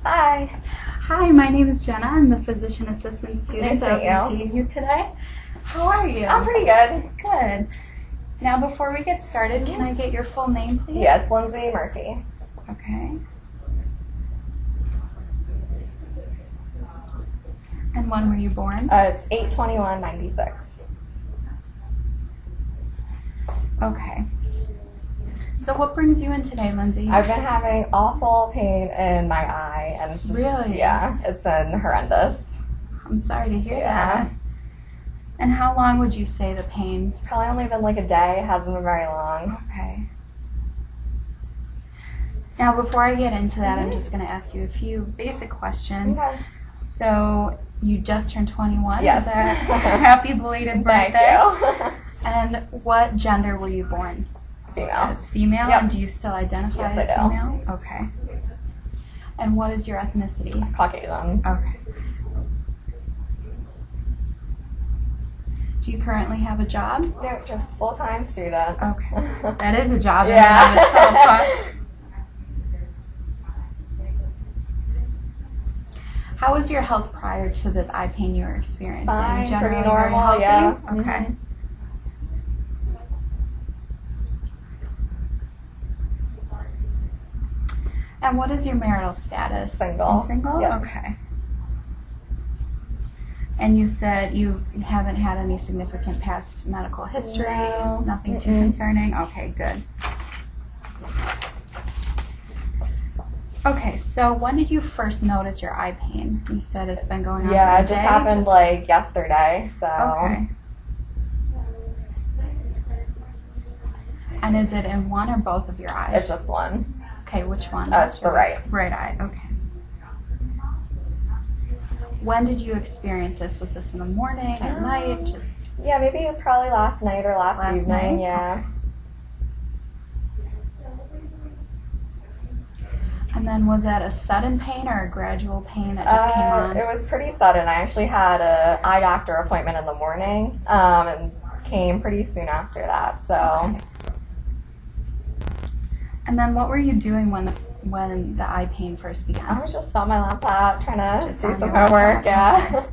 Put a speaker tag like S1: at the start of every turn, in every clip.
S1: Hi.
S2: Hi, my name is Jenna. I'm the physician assistant student
S1: Nice to
S2: that will be seeing you today. How are you?
S1: I'm pretty good.
S2: Good. Now, before we get started, can I get your full name, please?
S1: Yeah, it's Lindsay Murphy.
S2: Okay. And when were you born?
S1: It's 8/21/96.
S2: Okay. So what brings you in today, Lindsay?
S1: I've been having awful pain in my eye, and it's just,
S2: Really?
S1: yeah, it's been horrendous.
S2: I'm sorry to hear
S1: Yeah.
S2: that. And how long would you say the pain?
S1: Probably only been like a day. It hasn't been very long.
S2: Okay. Now, before I get into that, I'm just going to ask you a few basic questions.
S1: Okay.
S2: So, you just turned 21?
S1: Yes.
S2: Is that happy belated birthday?
S1: Thank you.
S2: And what gender were you born?
S1: Female.
S2: As female?
S1: Yep.
S2: And do you still identify
S1: Yes,
S2: as
S1: I do.
S2: female? Okay. And what is your ethnicity?
S1: Caucasian.
S2: Okay. Do you currently have a job?
S1: No, just full-time student.
S2: Okay. That is a job in
S1: Yeah.
S2: and of itself, huh? How was your health prior to this eye pain you were experiencing?
S1: Fine,
S2: Generally
S1: pretty
S2: very
S1: normal,
S2: healthy?
S1: yeah.
S2: Okay.
S1: Mhm.
S2: And what is your marital status?
S1: Single.
S2: You single?
S1: Yep.
S2: Okay. And you said you haven't had any significant past medical history?
S1: No.
S2: Nothing too
S1: Mm-mm.
S2: concerning? Okay, good. Okay, so when did you first notice your eye pain? You said it's been going on
S1: Yeah,
S2: for a
S1: it just
S2: day?
S1: happened like yesterday, so.
S2: Okay. And is it in one or both of your eyes?
S1: It's just one.
S2: Okay, which one?
S1: It's the right.
S2: Right eye, okay. When did you experience this? Was this in the morning, at night, just
S1: Yeah, maybe probably last night or last
S2: last
S1: evening,
S2: night?
S1: yeah.
S2: And then was that a sudden pain or a gradual pain that just came on?
S1: It was pretty sudden. I actually had a eye doctor appointment in the morning, and came pretty soon after that, so.
S2: Okay. And then what were you doing when the eye pain first began?
S1: I was just on my laptop trying to
S2: Just
S1: do
S2: on
S1: some
S2: your
S1: homework,
S2: laptop,
S1: yeah.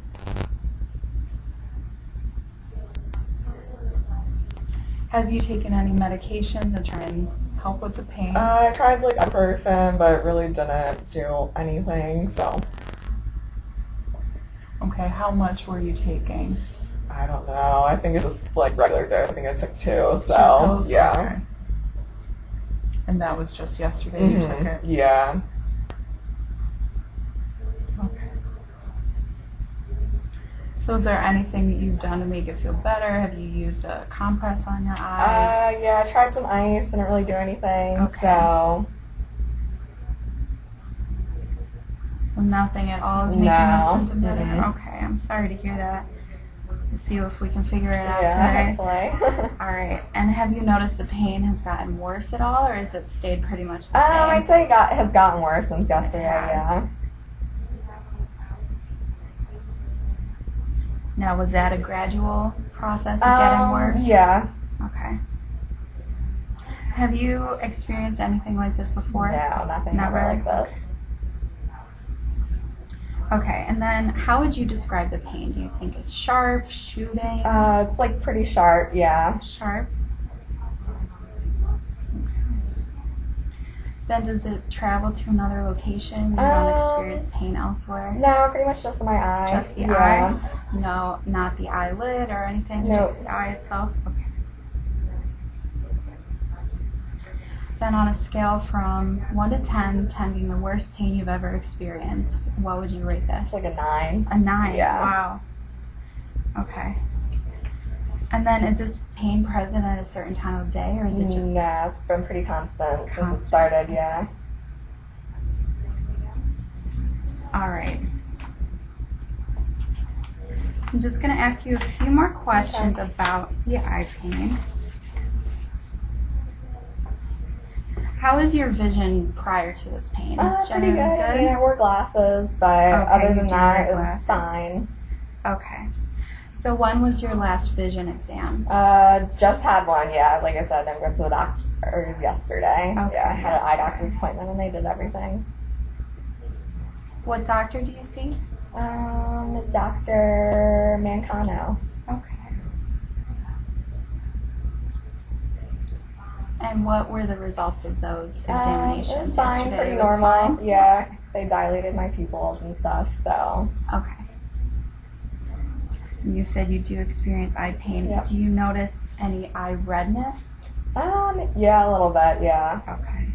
S2: Have you taken any medication to try and help with the pain?
S3: I tried like ibuprofen, but it really didn't do anything. So
S2: Okay, how much were you taking?
S3: I don't know. I think it's just like regular dose. I think I took 2. So
S2: Two pills?
S3: yeah.
S2: Okay. And that was just yesterday you took it?
S3: Yeah.
S2: Okay. So is there anything that you've done to make it feel better? Have you used a compress on your eye?
S1: Yeah, I tried some ice, didn't really do anything,
S2: Okay.
S1: so.
S2: So nothing at all is making
S1: No.
S2: the symptom better?
S1: Mm-mm.
S2: Okay, I'm sorry to hear that. We'll see if we can figure it out
S1: Yeah,
S2: today.
S1: hopefully.
S2: All right. And have you noticed the pain has gotten worse at all, or has it stayed pretty much the same?
S1: I'd say it has gotten worse since yesterday,
S2: It has.
S1: yeah.
S2: Now, was that a gradual process of getting worse?
S1: Yeah.
S2: Okay. Have you experienced anything like this before?
S1: No, nothing
S2: Not
S1: ever
S2: really?
S1: like this.
S2: Okay, and then how would you describe the pain? Do you think it's sharp, shooting?
S1: It's like pretty sharp, yeah.
S2: Sharp? Then does it travel to another location? You don't experience pain elsewhere?
S1: No, pretty much just in my eye.
S2: Just the
S1: yeah.
S2: eye? No, not the eyelid or anything?
S1: No.
S2: Just the eye itself? Okay. Then on a scale from 1 to 10, 10 being the worst pain you've ever experienced, what would you rate this?
S1: It's like a 9.
S2: A 9?
S1: Yeah.
S2: Wow. Okay. And then is this pain present at a certain time of day, or is it just...
S1: No, it's been pretty constant since
S2: Constant.
S1: it started, yeah.
S2: All right. I'm just going to ask you a few more questions about the eye pain. How is your vision prior to this pain?
S1: Pretty good.
S2: Generally
S1: I mean, I wore glasses, but
S2: Okay,
S1: other
S2: you
S1: than
S2: do
S1: that,
S2: wear
S1: it was
S2: glasses.
S1: fine.
S2: Okay. So when was your last vision exam?
S1: Just had one, yeah. Like I said, I went to the doctor yesterday.
S2: Okay,
S1: Yeah, I had an eye
S2: yesterday.
S1: doctor's appointment and they did everything.
S2: What doctor do you see?
S1: Dr. Mancano.
S2: Okay. And what were the results of those examinations?
S1: It was fine,
S2: yesterday?
S1: pretty
S2: It was
S1: normal.
S2: fine?
S1: Yeah, they dilated my pupils and stuff, so.
S2: Okay. And you said you do experience eye pain.
S1: Yep.
S2: Do you notice any eye redness?
S1: Yeah, a little bit, yeah.
S2: Okay.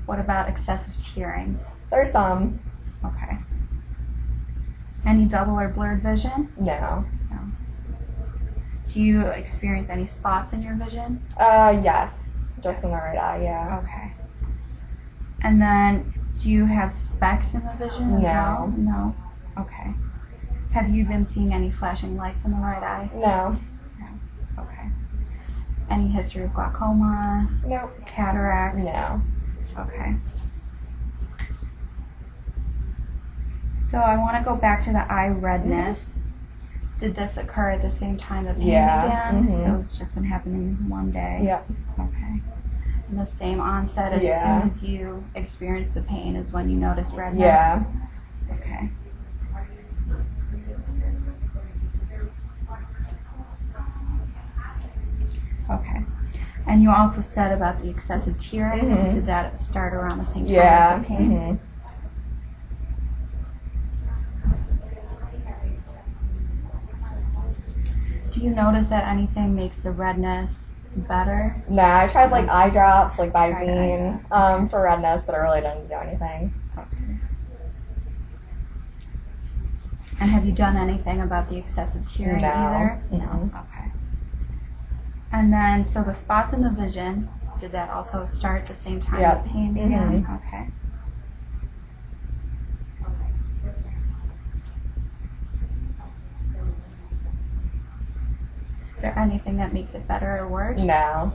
S2: What about excessive tearing?
S1: There's some.
S2: Okay. Any double or blurred vision?
S1: No.
S2: Do you experience any spots in your vision?
S1: Yes. Just in the right eye, yeah.
S2: Okay. And then, do you have specks in the vision as
S1: No.
S2: well? No. Okay. Have you been seeing any flashing lights in the right eye?
S1: No.
S2: Okay. Any history of glaucoma,
S1: Nope.
S2: cataracts?
S1: No.
S2: Okay. So I want to go back to the eye redness. Did this occur at the same time the pain
S1: Yeah.
S2: began?
S1: Mhm.
S2: So it's just been happening one day?
S1: Yep.
S2: Okay. And the same onset as
S1: Yeah.
S2: soon as you experience the pain is when you notice redness?
S1: Yeah.
S2: Okay. Okay. And you also said about the excessive tearing.
S1: Mhm.
S2: Did that start around the same time
S1: Yeah.
S2: as the pain?
S1: Mhm.
S2: Do you notice that anything makes the redness better?
S1: Nah, I tried like eye drops, like
S2: Tried eye
S1: Visine, for redness, but it really didn't do anything.
S2: Okay. And have you done anything about the excessive tearing
S1: No.
S2: either?
S1: Mm-mm.
S2: Okay. And then, so the spots in the vision, did that also start at the same time
S1: Yep.
S2: the pain began?
S1: Mhm.
S2: Okay. Is there anything that makes it better or worse?
S1: No.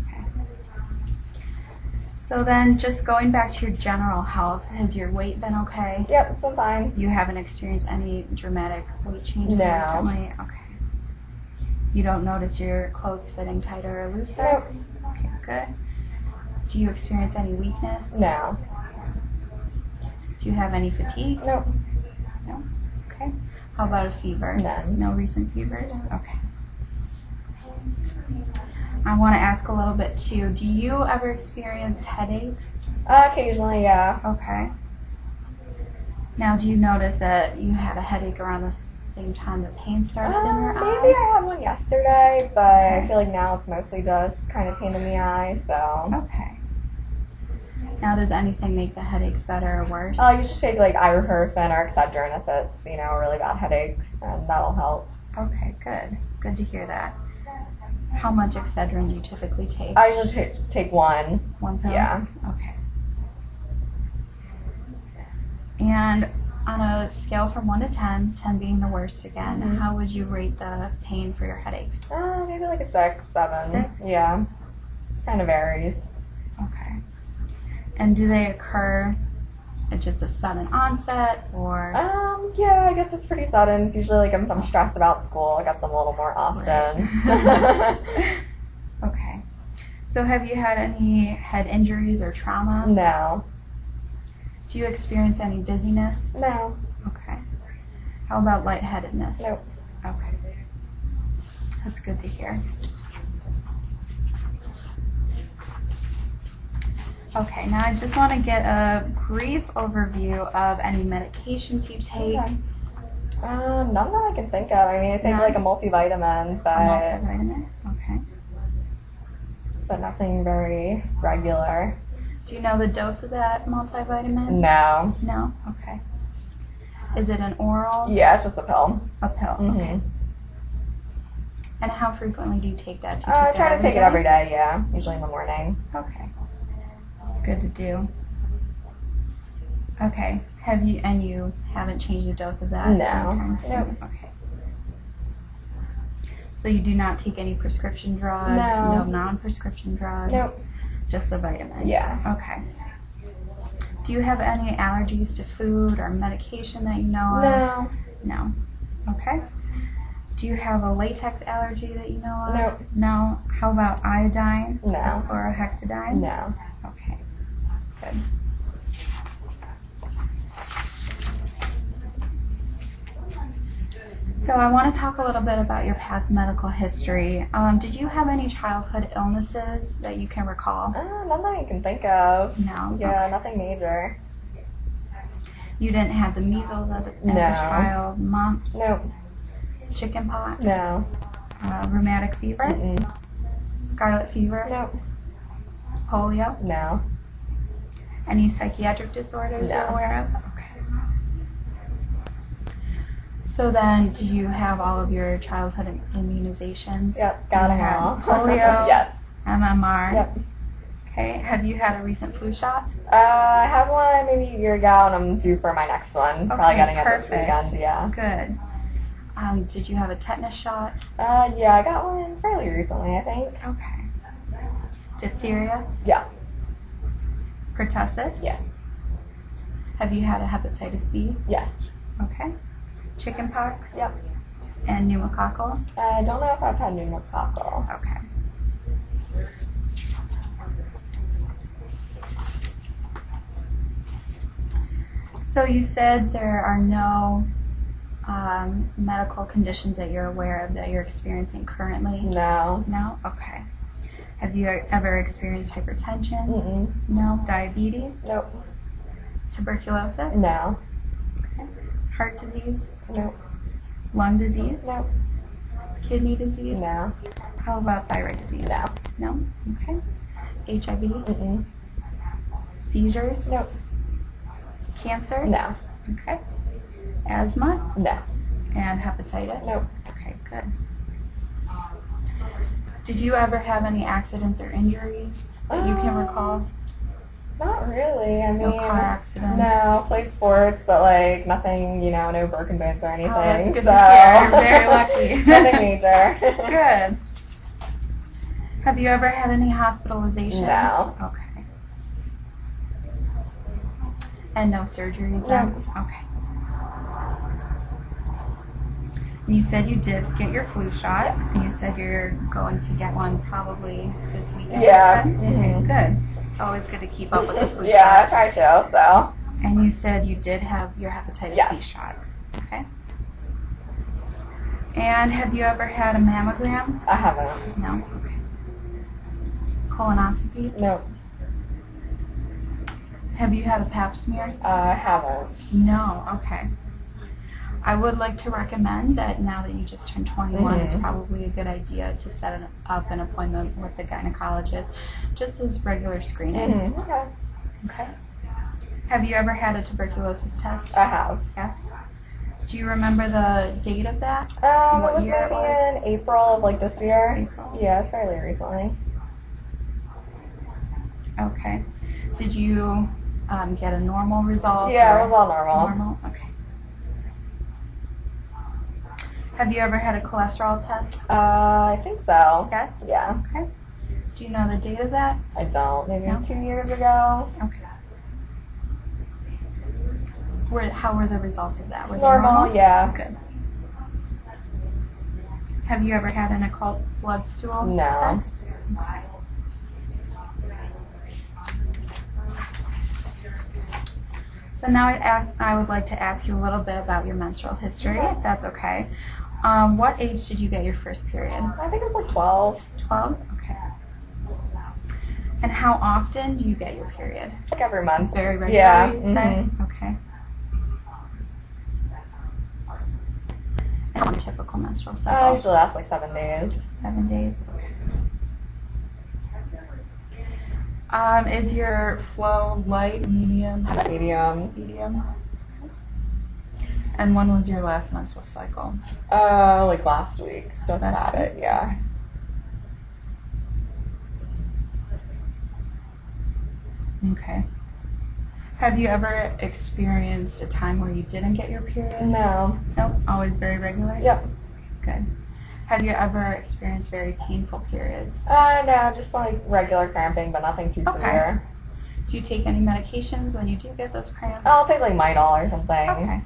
S2: Okay. So then, just going back to your general health, has your weight been okay?
S1: Yep, it's been fine.
S2: You haven't experienced any dramatic weight changes
S1: No.
S2: recently? Okay. You don't notice your clothes fitting tighter or looser?
S1: Nope.
S2: Okay, good. Do you experience any weakness?
S1: No.
S2: Do you have any fatigue?
S1: Nope.
S2: No? Okay. How about a fever?
S1: None.
S2: No recent fevers? Okay. I want to ask a little bit too. Do you ever experience headaches?
S1: Occasionally, yeah.
S2: Okay. Now, do you notice that you had a headache around the same time the pain started in your
S1: Maybe
S2: eye?
S1: I had one yesterday, but
S2: Okay.
S1: I feel like now it's mostly just kind of pain in the eye, so.
S2: Okay. Now, does anything make the headaches better or worse?
S1: You should take like ibuprofen or Excedrin if it's, a really bad headache, and that'll help.
S2: Okay, good. Good to hear that. How much Excedrin do you typically take?
S1: I usually take one.
S2: One pill?
S1: Yeah.
S2: Okay. And on a scale from 1 to 10, 10 being the worst again,
S1: Mhm.
S2: how would you rate the pain for your headaches?
S1: Maybe like a 6, 7.
S2: 6?
S1: Yeah. Kind of varies.
S2: Okay. And do they occur at just a sudden onset or?
S1: Yeah, I guess it's pretty sudden. It's usually like if I'm stressed about school, I get them a little more often.
S2: Okay. So have you had any head injuries or trauma?
S1: No.
S2: Do you experience any dizziness?
S1: No.
S2: Okay. How about lightheadedness?
S1: Nope.
S2: Okay. That's good to hear. Okay, now I just want to get a brief overview of any medications you take.
S1: Okay. None that I can think of. I mean, I take
S2: None?
S1: like a multivitamin,
S2: A
S1: but
S2: multivitamin? Okay.
S1: nothing very regular.
S2: Do you know the dose of that multivitamin?
S1: No.
S2: No? Okay. Is it an oral?
S1: Yeah, it's just a pill.
S2: A pill?
S1: Mhm.
S2: Okay. And how frequently do you take that? Do you
S1: I
S2: take
S1: try
S2: that
S1: to take it every day, yeah. Usually in the morning.
S2: Okay. That's good to do. Okay. You haven't changed the dose of that?
S1: No.
S2: anytime soon?
S1: Nope.
S2: Okay. So you do not take any prescription drugs?
S1: No.
S2: No non-prescription drugs?
S1: Nope.
S2: Just the vitamins?
S1: Yeah.
S2: Okay. Do you have any allergies to food or medication that you know of?
S1: No.
S2: No. Okay. Do you have a latex allergy that you know of?
S1: Nope.
S2: No. How about iodine?
S1: No.
S2: Or hexadine?
S1: No.
S2: Okay. Good. So I want to talk a little bit about your past medical history. Did you have any childhood illnesses that you can recall?
S1: Nothing I can think of.
S2: No.
S1: Yeah,
S2: Okay.
S1: nothing major.
S2: You didn't have the measles as
S1: No.
S2: a child, mumps,
S1: Nope.
S2: chickenpox,
S1: No.
S2: rheumatic fever,
S1: Mm-mm.
S2: scarlet fever,
S1: Nope.
S2: polio,
S1: No.
S2: any psychiatric disorders you're
S1: No.
S2: aware of? Okay. So then, do you have all of your childhood immunizations?
S1: Yep, got
S2: You
S1: them
S2: had
S1: all.
S2: polio?
S1: Yes.
S2: MMR?
S1: Yep.
S2: Okay. Have you had a recent flu shot?
S1: I had one maybe a year ago, and I'm due for my next one. Probably
S2: Okay,
S1: getting it this
S2: perfect.
S1: weekend. Yeah.
S2: Good. Did you have a tetanus shot?
S1: Yeah, I got one fairly recently, I think.
S2: Okay. Diphtheria?
S1: Yeah.
S2: Pertussis?
S1: Yes.
S2: Have you had a hepatitis B?
S1: Yes.
S2: Okay. Chickenpox?
S1: Yep.
S2: And pneumococcal?
S1: I don't know if I've had pneumococcal.
S2: Okay. So you said there are no medical conditions that you're aware of that you're experiencing currently?
S1: No.
S2: No? Okay. Have you ever experienced hypertension?
S1: Mm-mm.
S2: No. Diabetes?
S1: Nope.
S2: Tuberculosis?
S1: No.
S2: Okay. Heart disease?
S1: Nope.
S2: Lung disease?
S1: Nope.
S2: Kidney disease?
S1: No.
S2: How about thyroid disease?
S1: No.
S2: No? Okay. HIV?
S1: Mm-mm.
S2: Seizures?
S1: Nope.
S2: Cancer?
S1: No.
S2: Okay. Asthma?
S1: No.
S2: And hepatitis?
S1: Nope.
S2: Okay, good. Did you ever have any accidents or injuries that you can recall?
S1: Not really. I mean,
S2: No car accidents?
S1: no, played sports, but like nothing, no broken bones or anything.
S2: Oh, that's good
S1: so.
S2: to hear. You're very lucky.
S1: Nothing major.
S2: Good. Have you ever had any hospitalizations?
S1: No.
S2: Okay. And no surgeries then?
S1: No.
S2: Okay. And you said you did get your flu shot.
S1: Yeah.
S2: And you said you're going to get one probably this weekend.
S1: Yeah.
S2: You said?
S1: Mhm.
S2: Okay, good. It's always good to keep up with the flu
S1: Yeah, I
S2: shot.
S1: try to, so.
S2: And you said you did have your hepatitis
S1: Yes.
S2: B shot. Okay. And have you ever had a mammogram?
S1: I haven't.
S2: No. Okay. Colonoscopy?
S1: Nope.
S2: Have you had a pap smear?
S1: I haven't.
S2: No. Okay. I would like to recommend that now that you just turned 21, it's
S1: Mhm.
S2: probably a good idea to set up an appointment with the gynecologist, just as regular screening.
S1: Mm-hmm. Okay.
S2: Okay. Have you ever had a tuberculosis test?
S1: I have.
S2: Yes. Do you remember the date of that?
S1: What
S2: What
S1: was
S2: year it
S1: maybe
S2: was?
S1: in April of like this year?
S2: April.
S1: Yeah, fairly recently.
S2: Okay. Did you get a normal result?
S1: Yeah,
S2: or
S1: it was all normal.
S2: normal? Okay. Have you ever had a cholesterol test?
S1: I think so.
S2: Yes.
S1: Yeah.
S2: Okay. Do you know the date of that?
S1: I don't. Maybe
S2: No.
S1: 2 years ago.
S2: Okay. How were the results of that? Were they
S1: Normal, yeah.
S2: Good. Have you ever had an occult blood stool
S1: No.
S2: test? So now I would like to ask you a little bit about your menstrual history, if that's okay. What age did you get your first period?
S1: I think it's like 12.
S2: 12? Okay. And how often do you get your period?
S1: Like every
S2: It's
S1: month.
S2: very regular,
S1: Yeah,
S2: you'd say? Okay. And one typical menstrual cycle?
S1: Usually lasts like 7 days.
S2: 7 days? Okay. Is your flow light, medium,
S1: Medium.
S2: medium? And when was your last menstrual cycle?
S1: Like last week. Just
S2: Last
S1: had it, yeah.
S2: Okay. Have you ever experienced a time where you didn't get your period?
S1: No.
S2: Nope. Always very regular?
S1: Yep.
S2: Good. Have you ever experienced very painful periods?
S1: No, just like regular cramping, but nothing too
S2: Okay.
S1: severe.
S2: Do you take any medications when you do get those cramps?
S1: I'll take like Midol or something.
S2: Okay.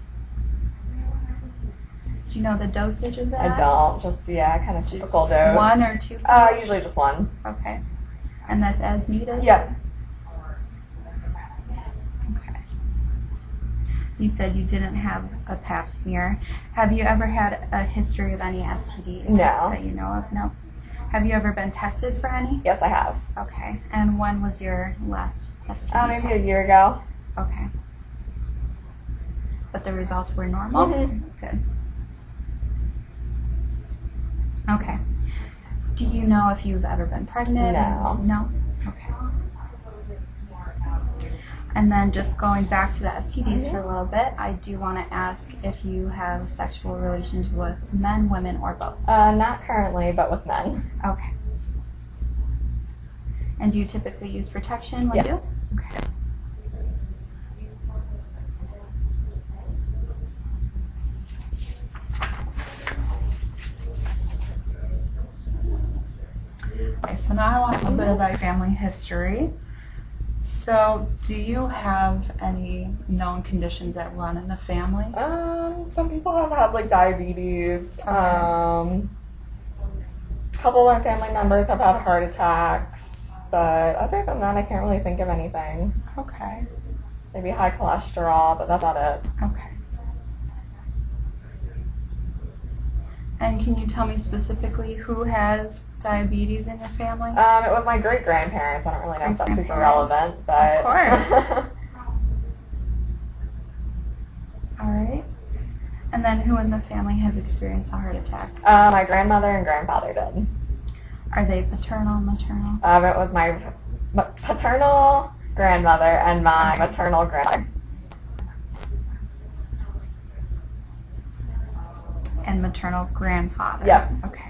S2: Do you know the dosage of that?
S1: I don't. Just, yeah, kind of
S2: Just
S1: typical dose.
S2: 1 or 2 pills?
S1: Usually just one.
S2: Okay. And that's as needed?
S1: Yep.
S2: Okay. You said you didn't have a pap smear. Have you ever had a history of any STDs
S1: No.
S2: that you know of? No. Have you ever been tested for any?
S1: Yes, I have.
S2: Okay. And when was your last STD
S1: Maybe a
S2: test?
S1: year ago.
S2: Okay. But the results were normal?
S1: Mhm.
S2: Good. Okay. Do you know if you've ever been pregnant?
S1: No.
S2: No? Okay. And then just going back to the STDs for a little bit, I do want to ask if you have sexual relations with men, women, or both.
S1: Not currently, but with men.
S2: Okay. And do you typically use protection when
S1: Yes.
S2: you do? Okay.
S4: Okay, so now I want a little bit about your family history. So, do you have any known conditions that run in the family?
S3: Some people have had like diabetes. A couple of my family members have had heart attacks, but other than that, I can't really think of anything.
S4: Okay.
S3: Maybe high cholesterol, but that's not it.
S4: Okay.
S2: And can you tell me specifically who has diabetes in your family?
S3: It was my great grandparents. I don't really know if that's super
S2: Great-grandparents.
S3: relevant, but
S2: Of course. All right. And then who in the family has experienced a heart attack?
S3: my grandmother and grandfather did.
S2: Are they paternal, maternal?
S3: It was my paternal grandmother and my maternal grandmother.
S2: And maternal grandfather?
S3: Yep.
S2: Okay.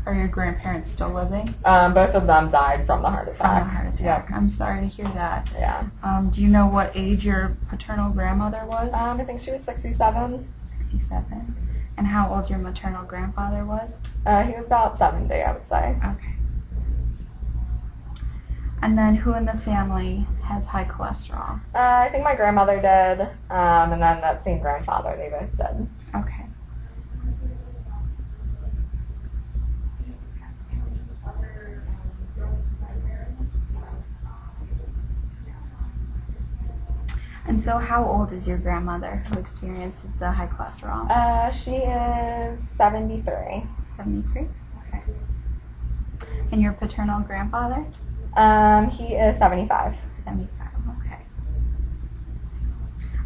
S4: Are your grandparents still living?
S3: Both of them died from the heart
S2: From
S3: attack.
S2: a heart attack. I'm sorry to hear that.
S3: Yeah.
S2: Do you know what age your paternal grandmother was?
S3: I think she was 67.
S2: 67. And how old your maternal grandfather was?
S3: He was about 70, I would say.
S2: Okay. And then who in the family has high cholesterol?
S3: I think my grandmother did, and then that same grandfather, they both did.
S2: Okay. And so how old is your grandmother who experiences the high cholesterol?
S3: She is 73.
S2: 73? Okay. And your paternal grandfather?
S3: He is 75.
S2: 75, okay.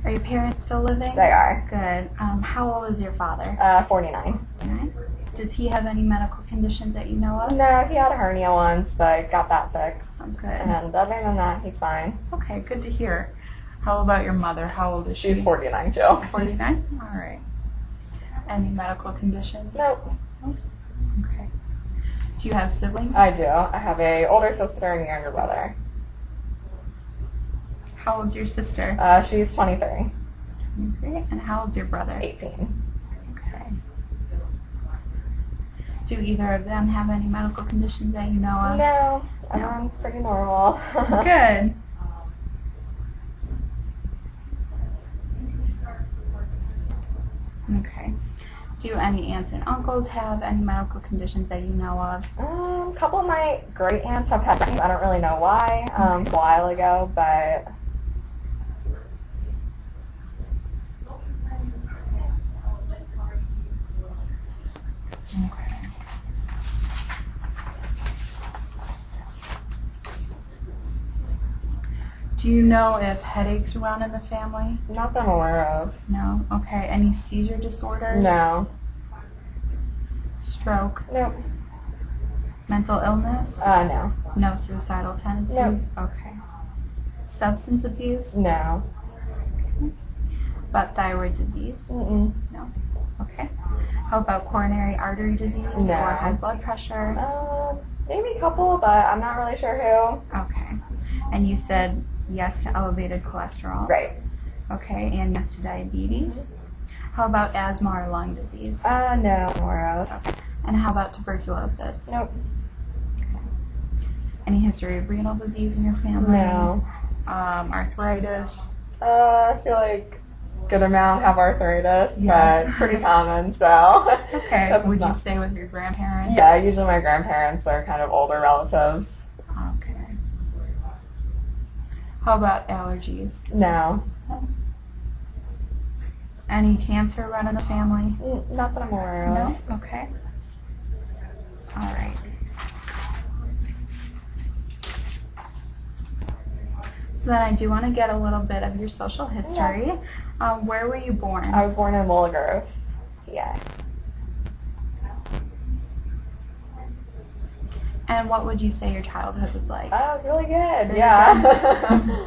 S2: Are your parents still living?
S3: They are.
S2: Good. How old is your father?
S3: 49.
S2: 49. Does he have any medical conditions that you know of?
S3: No, he had a hernia once, but got that fixed.
S2: Oh, good.
S3: And other than that, he's fine.
S4: Okay, good to hear. How about your mother? How old is she?
S3: She's 49 too.
S4: 49? All right. Any medical conditions?
S3: Nope.
S2: Okay. Do you have siblings?
S3: I do. I have a older sister and a younger brother.
S2: How old's your sister?
S3: She's 23.
S2: Okay. And how old's your brother?
S3: 18.
S2: Okay. Do either of them have any medical conditions that you know of?
S3: No, everyone's pretty normal.
S2: Good. Okay. Do any aunts and uncles have any medical conditions that you know of?
S3: A couple of my great aunts have had, I don't really know why, a while ago, but
S4: Okay. Do you know if headaches run in the family?
S3: not that I'm aware of.
S2: No. Okay. Any seizure disorders?
S3: No.
S2: Stroke?
S3: Nope.
S2: Mental illness?
S3: No.
S2: No suicidal tendencies?
S3: Nope.
S2: Okay. Substance abuse?
S3: No.
S2: But thyroid disease?
S3: Mm-mm.
S2: Okay. How about coronary artery disease
S3: No.
S2: or high blood pressure?
S3: Maybe a couple, but I'm not really sure who.
S2: Okay. And you said yes to elevated cholesterol?
S3: Right.
S2: Okay. And yes to diabetes? How about asthma or lung disease?
S3: No, I'm aware of.
S2: And how about tuberculosis?
S3: Nope.
S2: Any history of renal disease in your family?
S3: No.
S4: Arthritis?
S3: I feel like good amount have arthritis,
S4: Yes.
S3: but pretty common, so.
S4: Okay.
S3: That's
S4: Would you
S3: not-
S4: stay with your grandparents?
S3: Yeah, usually my grandparents are kind of older relatives.
S4: Okay.
S2: How about allergies?
S3: No.
S2: Any cancer run in the family?
S3: Not that I'm aware of.
S2: No? Okay. All right. So then I do want to get a little bit of your social history. Where were you born?
S3: I was born in Willow Grove. Yeah.
S2: And what would you say your childhood was like?
S3: It was really good. Yeah.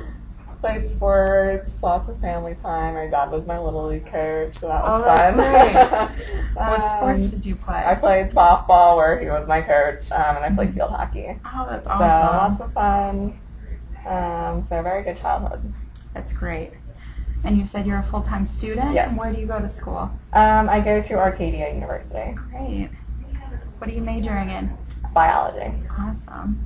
S3: Played sports, lots of family time. My dad was my Little League coach, so that was
S2: that's
S3: fun.
S2: What sports did you play?
S3: I played softball where he was my coach, and I played field hockey.
S2: Oh, that's
S3: So
S2: awesome.
S3: lots of fun. So a very good childhood.
S2: That's great. And you said you're a full-time student?
S3: Yes.
S2: Where do you go to school?
S3: I go to Arcadia University.
S2: Great. What are you majoring in?
S3: Biology.
S2: Awesome.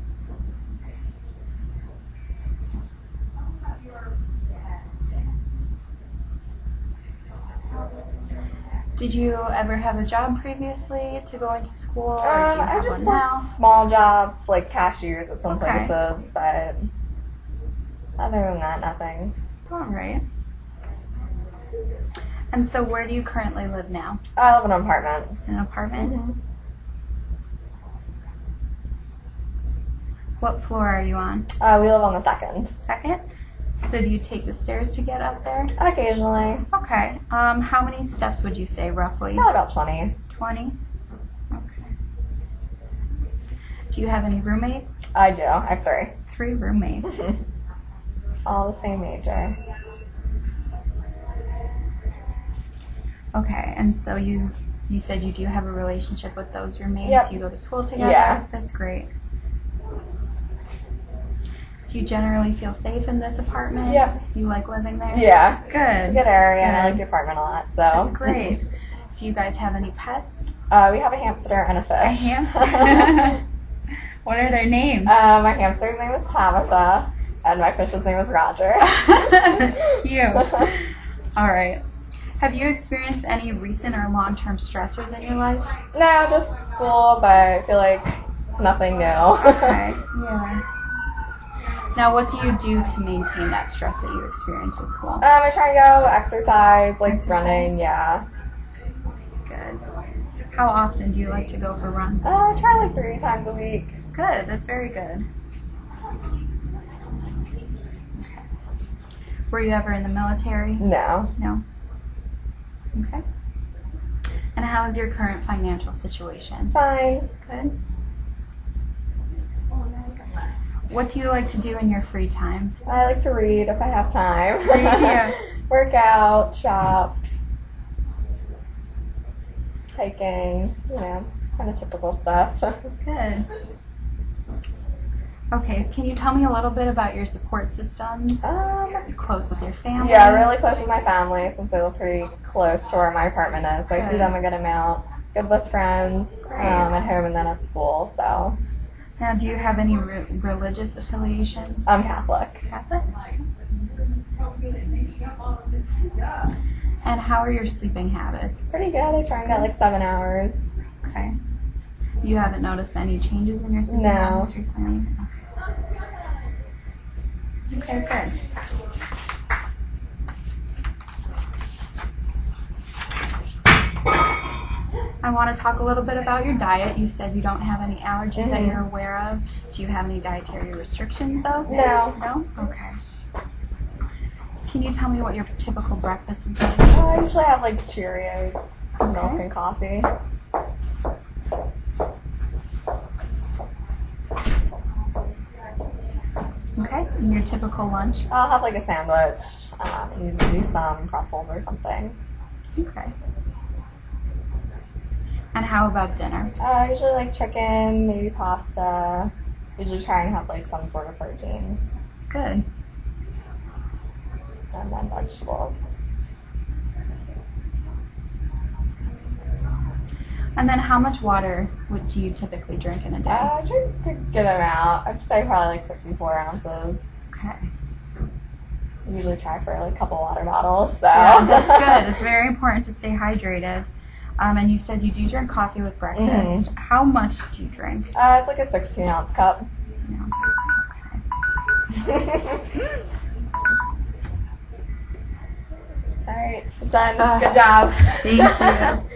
S2: Did you ever have a job previously to go into school, or do you
S3: I
S2: have
S3: just
S2: one now?
S3: small jobs like cashiers at some
S2: Okay.
S3: places, but other than that, nothing.
S2: All right. And so where do you currently live now?
S3: I live in an apartment.
S2: In an apartment? What floor are you on?
S3: We live on the second.
S2: Second? So do you take the stairs to get up there?
S3: Occasionally.
S2: Okay. How many steps would you say roughly?
S3: Probably about 20.
S2: 20? Okay. Do you have any roommates?
S3: I do. I have 3.
S2: 3 roommates.
S3: All the same major.
S2: Okay, and so you said you do have a relationship with those roommates?
S3: Yep.
S2: You go to school together?
S3: Yeah.
S2: That's great. Do you generally feel safe in this apartment?
S3: Yep.
S2: You like living there?
S3: Yeah. It's a
S2: Good.
S3: good area, and I
S2: Good.
S3: like the apartment a lot. So
S2: That's great. Do you guys have any pets?
S3: We have a hamster and a fish.
S2: A hamster? What are their names?
S3: My hamster's name is Tabitha, and my fish's name is Roger.
S2: That's cute. All right. Have you experienced any recent or long-term stressors in your life?
S3: No, just school, but I feel like it's nothing new.
S2: Okay. Yeah. Now, what do you do to maintain that stress that you experience with school?
S3: I try to go exercise, like
S2: Exercise?
S3: running, yeah.
S2: That's good. How often do you like to go for runs?
S3: I try like 3 times a week.
S2: Good. That's very good. Were you ever in the military?
S3: No.
S2: No. Okay. And how is your current financial situation?
S3: Fine.
S2: Good. What do you like to do in your free time?
S3: I like to read if I have time.
S2: Read, yeah.
S3: Work out, shop, hiking, kind of typical stuff.
S2: Good. Okay, can you tell me a little bit about your support systems? You're close with your family?
S3: Yeah, really close with my family since they live pretty close to where my apartment is. So I see
S2: Good.
S3: them a good amount. Good with friends
S2: Great.
S3: at home and then at school. So
S2: Now, do you have any religious affiliations?
S3: I'm Catholic.
S2: Catholic? And how are your sleeping habits?
S3: Pretty good. I try and get like 7 hours.
S2: Okay. You haven't noticed any changes in your sleeping
S3: No.
S2: habits recently? Okay, good. I want to talk a little bit about your diet. You said you don't have any allergies that you're aware of. Do you have any dietary restrictions, though?
S3: No.
S2: No? Okay. Can you tell me what your typical breakfast is like?
S3: I usually have like Cheerios, milk, and coffee.
S2: Okay. And your typical lunch?
S3: I'll have like a sandwich, usually do some pretzels or something.
S2: Okay. And how about dinner?
S3: Usually like chicken, maybe pasta. Usually try and have like some sort of protein
S2: Good.
S3: and then vegetables.
S2: And then how much water do you typically drink in a day?
S3: I drink a good amount. I'd say probably like 64 ounces.
S2: Okay.
S3: I usually try for like a couple water bottles. So
S2: Yeah, that's good. It's very important to stay hydrated. And you said you do drink coffee with breakfast. How much do you drink?
S3: It's like a 16-ounce cup.
S2: Okay.
S3: All right, done. Good job.
S2: Thank you.